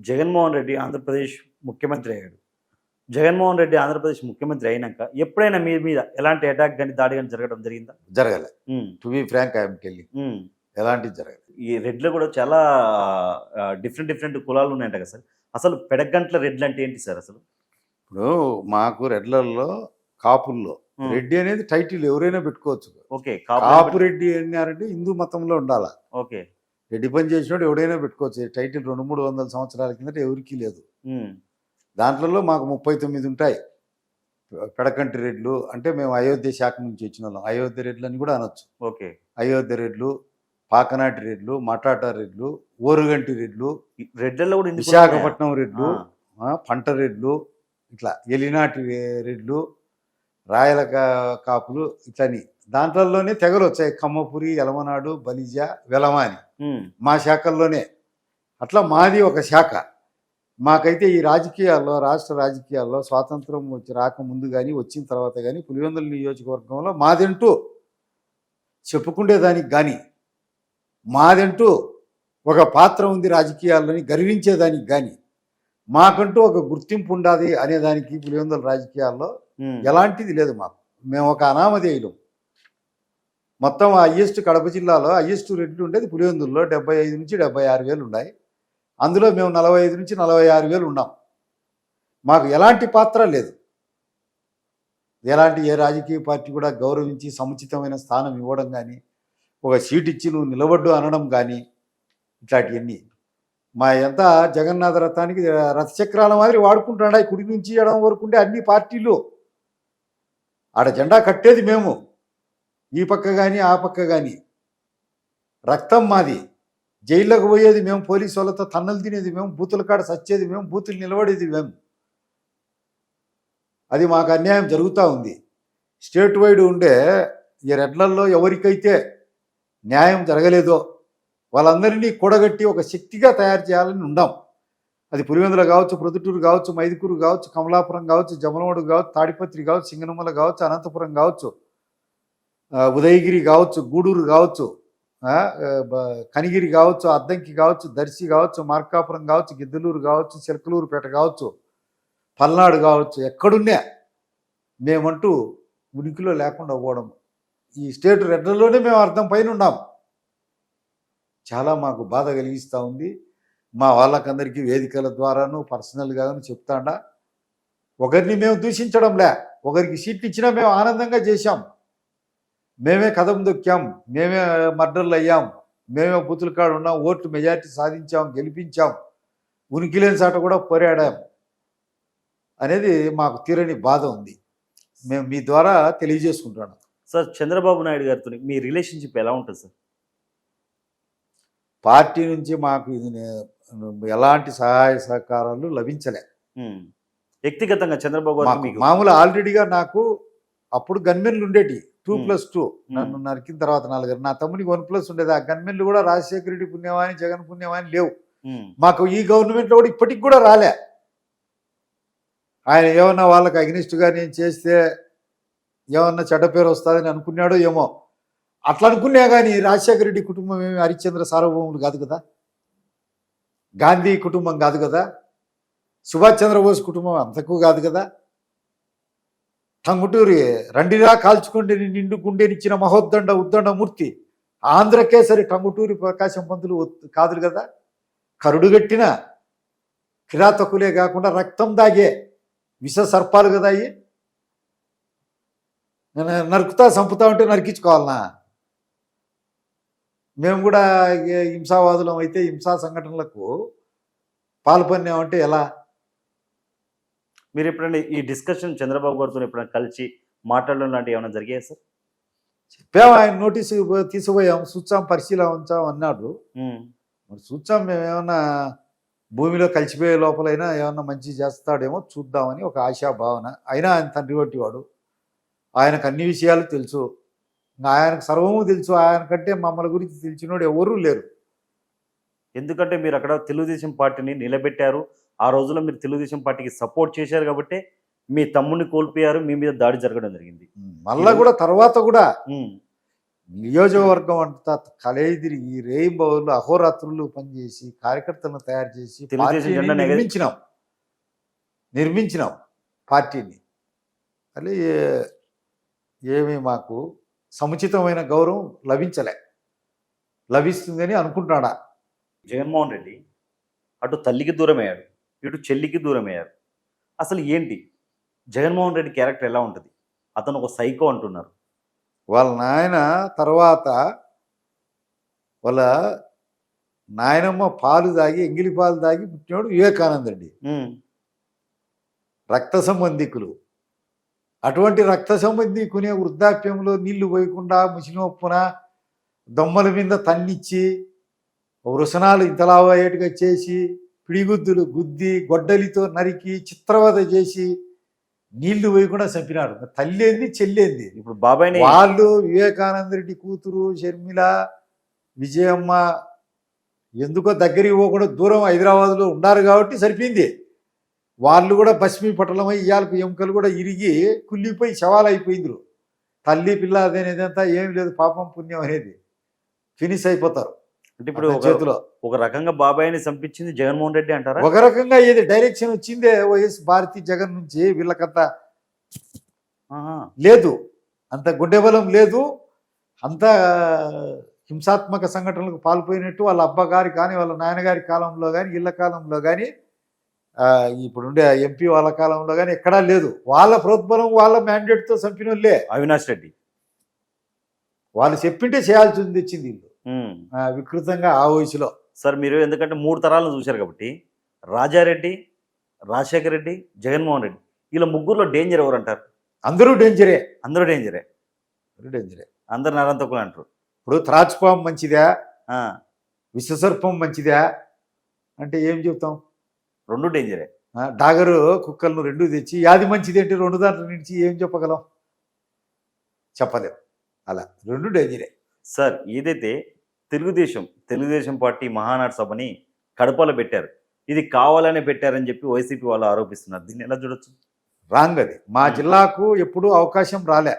జగన్మోహన్ రెడ్డి ఆంధ్రప్రదేశ్ ముఖ్యమంత్రి అయ్యాడు. జగన్మోహన్ రెడ్డి ఆంధ్రప్రదేశ్ ముఖ్యమంత్రి అయినాక ఎప్పుడైనా మీ మీద ఎలాంటి అటాక్ గాని, దాడి గాని జరగడం జరిగిందా? జరగలే. Hmm. To be frank I'm telling, hmm. ఎలాంటిది జరగలేదు. ఈ రెడ్లు కూడా చాలా డిఫరెంట్ కులాలు ఉన్నాయంట కదా సార్. అసలు పెడగంట్ల రెడ్లు అంటే ఏంటి సార్ అసలు? ఇప్పుడు మాకు రెడ్లల్లో, కాపుల్లో రెడ్డి అనేది టైటిల్ ఎవరైనా పెట్టుకోవచ్చు. ఓకే. కాపు రెడ్డి అన్నారంటే హిందూ మతంలో ఉండాలా. ఓకే. రెడ్డి పని చేసినోడు ఎవడైనా పెట్టుకోవచ్చు. టైటిల్ 200-300 సంవత్సరాల కిందట ఎవరికి లేదు. హ్మ్. దాంట్లో మాకు 39 ఉంటాయి. పెడకంటి రెడ్లు అంటే మేము అయోధ్య శాఖ నుంచి వచ్చిన వాళ్ళం. అయోధ్య రెడ్లు అని కూడా అనొచ్చు. ఓకే. అయోధ్య రెడ్లు, పాకనాటి రెడ్లు, మటాటా రెడ్లు, ఓరుగంటి రెడ్లు, రెడ్లలో కూడా విశాఖపట్నం రెడ్లు, పంట రెడ్లు, ఇట్లా ఎలినాటి రెడ్లు, రాయల కాపులు, ఇట్లని దాంట్లోనే తెగలు వచ్చాయి. కమ్మపురి, ఎలమనాడు, బలిజ, వెలమాని మా శాఖల్లోనే. అట్లా మాది ఒక శాఖ. మాకైతే ఈ రాజకీయాల్లో, రాష్ట్ర రాజకీయాల్లో స్వాతంత్రం రాకముందు కానీ వచ్చిన తర్వాత కానీ పులివెందుల నియోజకవర్గంలో మాదంటూ చెప్పుకునేదానికి కానీ, మాదంటూ ఒక పాత్ర ఉంది రాజకీయాల్లోని గర్వించేదానికి కానీ, మాకంటూ ఒక గుర్తింపు ఉండాలి అనేదానికి పులివెందుల రాజకీయాల్లో ఎలాంటిది లేదు. మేము ఒక అనామధేయులు. మొత్తం హయ్యెస్ట్ కడప జిల్లాలో హయ్యెస్ట్ రెడ్లు ఉండేది పులివెందుల్లో 75 నుంచి 76 వేలు ఉన్నాయి. అందులో మేము 45 నుంచి 46 వేలు ఉన్నాం. మాకు ఎలాంటి పాత్ర లేదు. ఏ రాజకీయ పార్టీ కూడా గౌరవించి సముచితమైన స్థానం ఇవ్వడం కానీ, ఒక సీట్ ఇచ్చి నువ్వు నిలబడ్డు అనడం కానీ, ఇట్లాంటివన్నీ మా ఎంత జగన్నాథ రథానికి రథచక్రాల మాదిరి వాడుకుంటున్నాడా. కుడి నుంచి ఎడమ వరకు ఉండే అన్ని పార్టీలు ఆడ జెండా కట్టేది మేము, ఈ పక్క కానీ ఆ పక్క కానీ. రక్తం మాది. జైల్లోకి పోయేది మేము, పోలీసు వాళ్ళతో తన్నులు తినేది మేము, బూతుల కాడ సచ్చేది మేము, బూతులు నిలబడేది మేము. అది మాకు అన్యాయం జరుగుతూ ఉంది. స్టేట్ వైడ్ ఉండే ఈ రెడ్లల్లో ఎవరికైతే న్యాయం జరగలేదో వాళ్ళందరినీ కూడగట్టి ఒక శక్తిగా తయారు చేయాలని ఉండాం. అది పులివెందుల కావచ్చు, ప్రొద్దుటూరు కావచ్చు, మైదుకూరు కావచ్చు, కమలాపురం కావచ్చు, జమలమడుగు కావచ్చు, తాడిపత్రి కావచ్చు, సింగనమల కావచ్చు, అనంతపురం కావచ్చు, ఉదయగిరి కావచ్చు, గూడూరు కావచ్చు, కనిగిరి కావచ్చు, అద్దంకి కావచ్చు, దర్శి కావచ్చు, మార్కాపురం కావచ్చు, గిద్దలూరు కావచ్చు, చిలకలూరుపేట కావచ్చు, పల్నాడు కావచ్చు, ఎక్కడున్నా మేమంటూ ఉనికిలో లేకుండా పోవడం. ఈ స్టేట్ రెడ్లలోనే మేము అర్థం పైన ఉన్నాం. చాలా మాకు బాధ కలిగిస్తూ ఉంది. మా వాళ్ళకందరికీ వేదికల ద్వారాను పర్సనల్గాను చెప్తాడా. ఒకరిని మేము దూషించడంలే, ఒకరికి సీట్లు ఇచ్చినా మేము ఆనందంగా చేశాం. మేమే కదం దొక్కాం, మేమే మర్డర్లు అయ్యాం, మేమే బూతుల కాడ ఉన్నాం, ఓట్లు మెజార్టీ సాధించాం, గెలిపించాం, ఉనికి లేని చాట కూడా పోరాడాం అనేది మాకు తీరని బాధ ఉంది. మేము మీ ద్వారా తెలియజేసుకుంటున్నాం. సార్, చంద్రబాబు నాయుడు గారితో మీ రిలేషన్షిప్ ఎలా ఉంటుంది సార్? పార్టీ నుంచి మాకు ఎలాంటి సహాయ సహకారాలు లభించలే. వ్యక్తిగతంగా చంద్రబాబు గారు మామూలు ఆల్రెడీగా నాకు అప్పుడు గన్మెన్లు ఉండేటి 2+2. నన్ను నరికిన తర్వాత 4. నా తమ్మునికి 1+ ఉండేది. ఆ గన్మెన్లు కూడా రాజశేఖర రెడ్డి పుణ్యమాని, జగన్ పుణ్యమాని లేవు. మాకు ఈ గవర్నమెంట్లో కూడా ఇప్పటికి కూడా రాలే. ఆయన ఏమన్నా వాళ్ళకి అగ్నిస్ట్గా నేను చేస్తే ఏమన్నా చెడ్డ పేరు వస్తుందని అనుకున్నాడో ఏమో. అట్లా అనుకున్నా కానీ రాజశేఖర రెడ్డి కుటుంబం ఏమి హరిశ్చంద్ర సార్వభౌములు కాదు కదా, గాంధీ కుటుంబం కాదు కదా, సుభాష్ చంద్రబోస్ కుటుంబం అంతకు కాదు కదా. టంగుటూరి రండిరా కాల్చుకుంటే నిండు గుండెనిచ్చిన మహోద్దండ ఉద్దండమూర్తి ఆంధ్రకేసరి టంగుటూరి ప్రకాశం పంతులు కాదు కదా. కరుడుగట్టిన కిరాతకులే కాకుండా రక్తం దాగే విష సర్పాలు కదా అయ్యి. నరుకుతా చంపుతా ఉంటే నరికించుకోవాలనా? మేము కూడా హింసావాదులం అయితే హింసా సంఘటనలకు పాల్పొన్నామంటే ఎలా? మీరు ఎప్పుడైనా ఈ డిస్కషన్ చంద్రబాబు గారితో ఎప్పుడైనా కలిసి మాట్లాడడం లాంటివి ఏమైనా జరిగాయి సార్? చెప్పాము, ఆయన నోటీసు తీసుకుపోయాం, చూచాం, పరిశీలించాం అన్నాడు. మరి చూచాం, మేము ఏమన్నా భూమిలో కలిసిపోయే లోపలైనా ఏమన్నా మంచి చేస్తాడేమో చూద్దామని ఒక ఆశాభావన. అయినా ఆయన తండ్రి వంటివాడు, ఆయనకు అన్ని విషయాలు తెలుసు, ఆయనకు సర్వము తెలుసు. ఆయనకంటే మమ్మల్ని గురించి తెలిసినోడు ఎవరూ లేరు. ఎందుకంటే మీరు అక్కడ తెలుగుదేశం పార్టీని నిలబెట్టారు. ఆ రోజుల్లో మీరు తెలుగుదేశం పార్టీకి సపోర్ట్ చేశారు కాబట్టి మీ తమ్ముడిని కోల్పోయారు, మీ మీద దాడి జరగడం జరిగింది. మళ్ళా కూడా తర్వాత కూడా నియోజకవర్గం అంతా కలయి తిరిగి రేయింబవళ్ళు అహోరాత్రులు పనిచేసి కార్యకర్తలను తయారు చేసి తెలుగుదేశం పార్టీని జెండా నిర్మించినాం పార్టీని. అది ఏమీ మాకు సముచితమైన గౌరవం లభిస్తుందని అనుకుంటున్నాడా? జగన్మోహన్ రెడ్డి అటు తల్లికి దూరమయ్యాడు, ఇటు చెల్లికి దూరమయ్యారు. అసలు ఏంటి జగన్మోహన్ రెడ్డి క్యారెక్టర్ ఎలా ఉంటుంది? అతను ఒక సైకో అంటున్నారు. వాళ్ళ నాయన తర్వాత వాళ్ళ నాయనమ్మ పాలు తాగి ఎంగిలి పాలు తాగి పుట్టినాడు వివేకానంద రెడ్డి. రక్త సంబంధికులు. అటువంటి రక్త సంబంధికునే వృద్ధాప్యంలో నీళ్లు పోయకుండా ముసినొప్పున దొమ్మల మీద తన్నిచ్చి వృసనాలు ఇంతలా అయ్యేట్టుగా చేసి పిడిగుద్దులు గుద్ది గొడ్డలితో నరికి చిత్రవద చేసి నీళ్లు పోయకుండా చంపినాడు. తల్లేంది చెల్లేంది. ఇప్పుడు బాబాయ్ వాళ్ళు వివేకానంద రెడ్డి కూతురు షర్మిల విజయమ్మ ఎందుకో దగ్గరికి పోకుండా దూరం హైదరాబాద్లో ఉన్నారు కాబట్టి సరిపోయింది. వాళ్ళు కూడా భస్మీ పట్టణమై ఇయాలకు ఎముకలు కూడా ఇరిగి కుళ్ళిపోయి శవాలు అయిపోయిండ్రు. తల్లి పిల్ల అదేనేదంతా ఏం లేదు, పాపం పుణ్యం అనేది ఫినిష్ అయిపోతారు. అంటే ఇప్పుడు చేతిలో ఒక రకంగా బాబాయ్ని చంపించింది జగన్మోహన్ రెడ్డి అంటారా? ఒక రకంగా ఏది డైరెక్షన్ వచ్చిందే వైఎస్ భారతి జగన్ నుంచి. వీళ్ళకంతా లేదు, అంత గుండె బలం లేదు, అంత హింసాత్మక సంఘటనలకు పాల్పోయినట్టు వాళ్ళ అబ్బగారి కానీ వాళ్ళ నాయనగారి కాలంలో కానీ ఇళ్ళ కాలంలో కానీ ఇప్పుడుండే ఎంపీ వాళ్ళ కాలంలో కానీ ఎక్కడా లేదు. వాళ్ళ ప్రోద్బలం వాళ్ళ మ్యాండేట్తో చంపిన వాళ్ళే. అవినాష్ రెడ్డి వాళ్ళు చెప్పింటే చేయాల్సి వచ్చింది వీళ్ళు వికృతంగా ఆ వయసులో. సార్ మీరు ఎందుకంటే 3 తరాలను చూశారు కాబట్టి రాజారెడ్డి, రాజశేఖర రెడ్డి, జగన్మోహన్ రెడ్డి వీళ్ళ ముగ్గురులో డేంజర్ ఎవరు అంటారు? అందరూ డేంజరే. అందరూ డేంజరే. అందరు నరంతకులు అంటారు. ఇప్పుడు త్రాచుపాము మంచిదా విషసర్పం మంచిదా అంటే ఏం చెప్తాం? 2 డేంజరే. డాగరు కుక్కలను 2 తెచ్చి యాది మంచిది అంటే 2 దాంట్లో నుంచి ఏం చెప్పగలం? చెప్పలేం. అలా 2 డేంజరే. సార్ ఏదైతే తెలుగుదేశం పార్టీ మహానాడు సభని కడపలో పెట్టారు, ఇది కావాలనే పెట్టారని చెప్పి వైసీపీ వాళ్ళు ఆరోపిస్తున్నారు. దీన్ని ఎలా చూడొచ్చు? రాంగ్ అది. మా జిల్లాకు ఎప్పుడూ అవకాశం రాలే.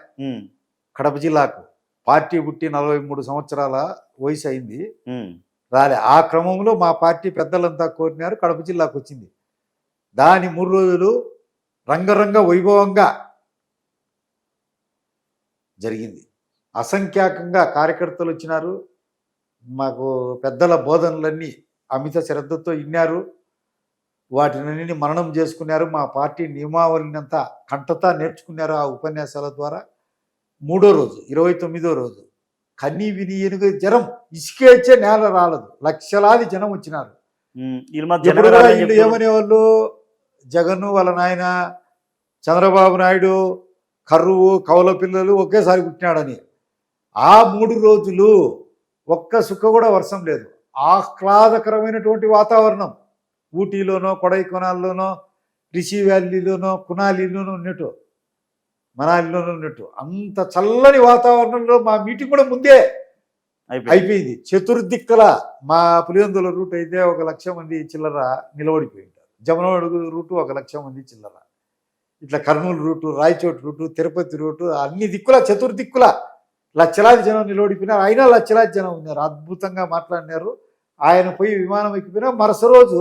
కడప జిల్లాకు పార్టీ పుట్టి 43 సంవత్సరాల వయసు అయింది, రాలే. ఆ క్రమంలో మా పార్టీ పెద్దలంతా కోరినారు, కడప జిల్లాకు వచ్చింది. దాని 3 రోజులు రంగరంగ వైభవంగా జరిగింది. అసంఖ్యాకంగా కార్యకర్తలు వచ్చినారు. మాకు పెద్దల బోధనలన్నీ అమిత శ్రద్ధతో విన్నారు, వాటినన్నీ మననం చేసుకున్నారు. మా పార్టీ నియమావళినంతా కంటతా నేర్చుకున్నారు ఆ ఉపన్యాసాల ద్వారా. 3వ రోజు 29వ రోజు కన్నీ విని ఏనుగు జనం ఇసుకేచ్చే నేల రాలదు, లక్షలాది జనం వచ్చినారు. వీళ్ళు ఏమనేవాళ్ళు? జగన్ వాళ్ళ నాయన చంద్రబాబు నాయుడు కర్రువు కౌల పిల్లలు ఒకేసారి పుట్టినాడని. ఆ 3 రోజులు ఒక్క సుక్క కూడా వర్షం లేదు. ఆహ్లాదకరమైనటువంటి వాతావరణం ఊటీలోనో కొడైకొనాల్లోనో రిషి వ్యాలీలోనో కునాలిలోనో ఉన్నట్టు, మనాలిలోనూ ఉన్నట్టు అంత చల్లని వాతావరణంలో మా మీటింగ్ కూడా ముందే అయిపోయింది. చతుర్దిక్కల మా పులివెందుల రూట్ అయితే 1,00,000 మంది చిల్లర నిలబడిపోయి ఉంటారు. జమనోడు రూటు 1,00,000 మంది చిల్లర, ఇట్లా Kurnool route, Rayachoti route, Tirupati route, అన్ని దిక్కుల చతుర్దిక్కుల లక్షలాది జనం నిలబడిపోయినారు. అయినా లక్షలాది జనం ఉన్నారు. అద్భుతంగా మాట్లాడినారు. ఆయన పోయి విమానం ఎక్కిపోయినా మరుస రోజు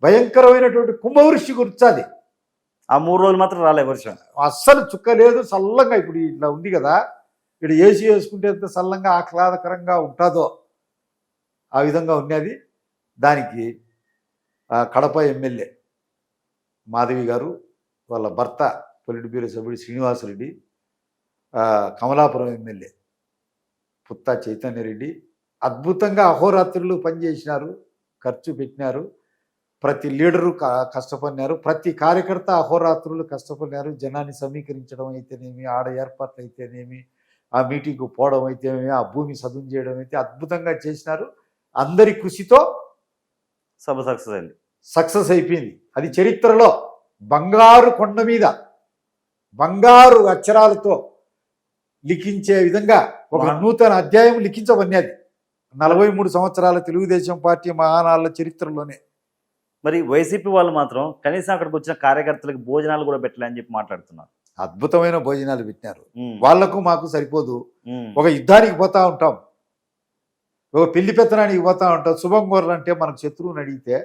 భయంకరమైనటువంటి కుంభవృష్టి గుర్చాది. ఆ 3 రోజులు మాత్రం రాలే వర్షం, అస్సలు చుక్క లేదు. చల్లంగా ఇప్పుడు ఇట్లా ఉంది కదా, ఇక్కడ ఏసీ వేసుకుంటే ఎంత చల్లంగా ఆహ్లాదకరంగా ఉంటుందో ఆ విధంగా ఉన్నది. దానికి కడప ఎమ్మెల్యే మాధవి గారు, వాళ్ళ భర్త పొలిట్ బ్యూరో సభ్యుడు శ్రీనివాసరెడ్డి, కమలాపురం ఎమ్మెల్యే పుత్తా చైతన్యరెడ్డి అద్భుతంగా అహోరాత్రులు పనిచేసినారు, ఖర్చు పెట్టినారు. ప్రతి లీడరు కష్టపడినారు, ప్రతి కార్యకర్త అహోరాత్రులు కష్టపడినారు. జనాన్ని సమీకరించడం అయితేనేమి, ఆడ ఏర్పాట్లు అయితేనేమి, ఆ మీటింగ్కు పోవడం అయితేనేమి, ఆ భూమి సదును చేయడం అయితే అద్భుతంగా చేసినారు. అందరి కృషితో సభ సక్సెస్ అయిపోయింది. అది చరిత్రలో బంగారు కొండ మీద బంగారు అక్షరాలతో లిఖించే విధంగా ఒక నూతన అధ్యాయం లిఖించబడినది 43 సంవత్సరాల తెలుగుదేశం పార్టీ మహానాళ్ళ చరిత్రలోనే. మరి వైసీపీ వాళ్ళు మాత్రం కనీసం అక్కడికి వచ్చిన కార్యకర్తలకు భోజనాలు కూడా పెట్టలే అని చెప్పి మాట్లాడుతున్నారు. అద్భుతమైన భోజనాలు పెట్టినారు. ఉమ్, వాళ్లకు మాకు సరిపోదు. ఉమ్, ఒక యుద్ధానికి పోతా ఉంటాం, ఒక పెళ్లి పెత్తనానికి పోతా ఉంటాం. శుభం కోరాలంటే మనకు శత్రువుని అడిగితే